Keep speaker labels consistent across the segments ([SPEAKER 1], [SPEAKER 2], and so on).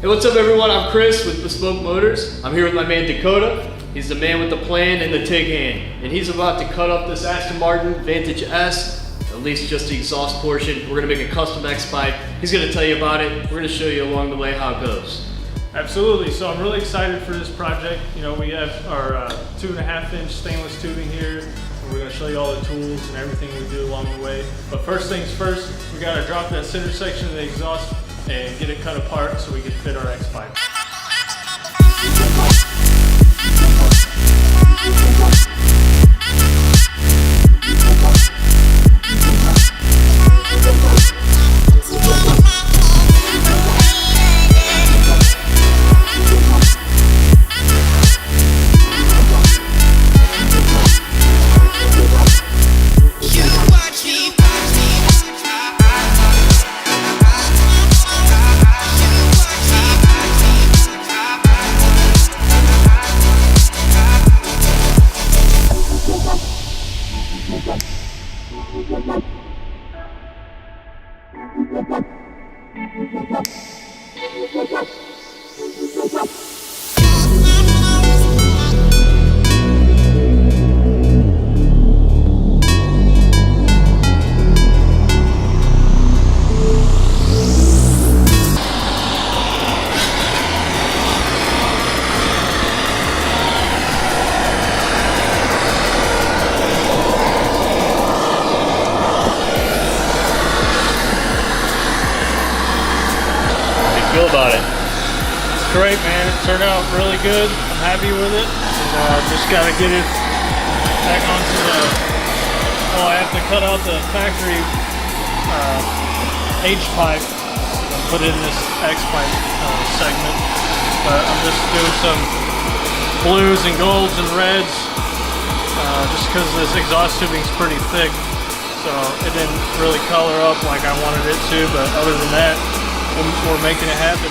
[SPEAKER 1] Hey, what's up everyone? I'm Chris with Bespoke Motors. I'm here with my man Dakota. He's the man with the plan and the TIG hand. And he's about to cut up this Aston Martin Vantage S, at least just the exhaust portion. We're gonna make a custom X pipe. He's gonna tell you about it. We're gonna show you along the way how it goes.
[SPEAKER 2] Absolutely, so I'm really excited for this project. You know, we have our 2.5-inch stainless tubing here. And we're gonna show you all the tools and everything we do along the way. But first things first, we gotta drop that center section of the exhaust and get it cut apart so we can fit our X pipe.
[SPEAKER 1] Feel about it?
[SPEAKER 2] It's great, man. It turned out really good. I'm happy with it. And, just gotta get it back onto the. Oh, I have to cut out the factory H pipe and put in this X pipe segment. But I'm just doing some blues and golds and reds, just because this exhaust tubing is pretty thick, so it didn't really color up like I wanted it to. But other than that, we're making it happen.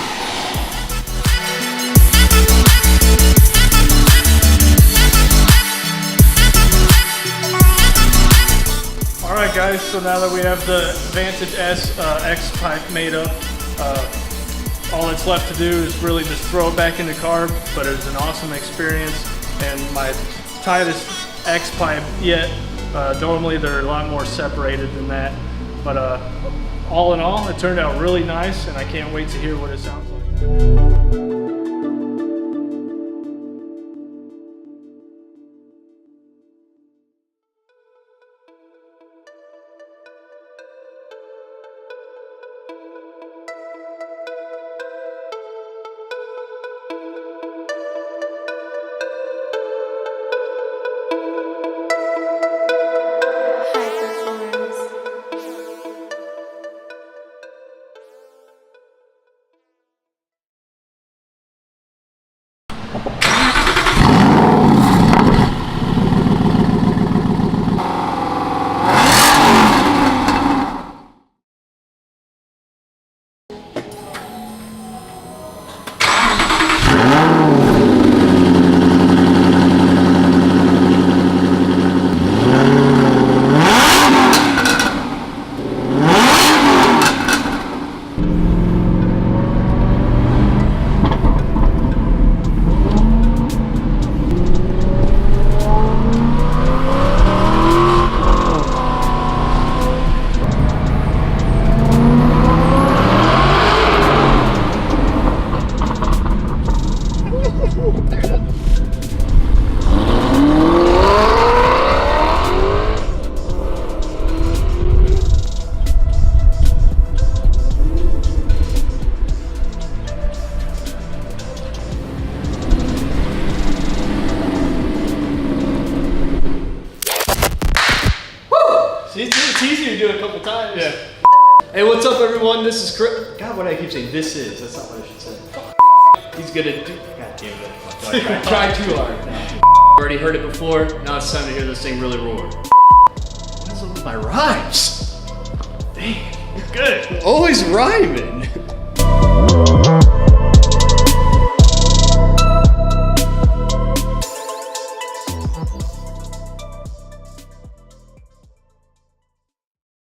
[SPEAKER 2] Alright guys, so now that we have the Vantage S X pipe made up, all that's left to do is really just throw it back in the carb, but it was an awesome experience and my tightest X pipe yet. Normally they're a lot more separated than that, but all in all, it turned out really nice, and I can't wait to hear what it sounds like.
[SPEAKER 1] It's easy to do it a couple times.
[SPEAKER 2] Yeah.
[SPEAKER 1] Hey, what's up everyone? This is Chris. God, what do I keep saying? This is. That's not what I should say. He's gonna do. God damn it. I tried too hard. Already heard it before. Now it's time to hear this thing really roar. What's up with my rhymes? Dang, you're good. Always rhyming.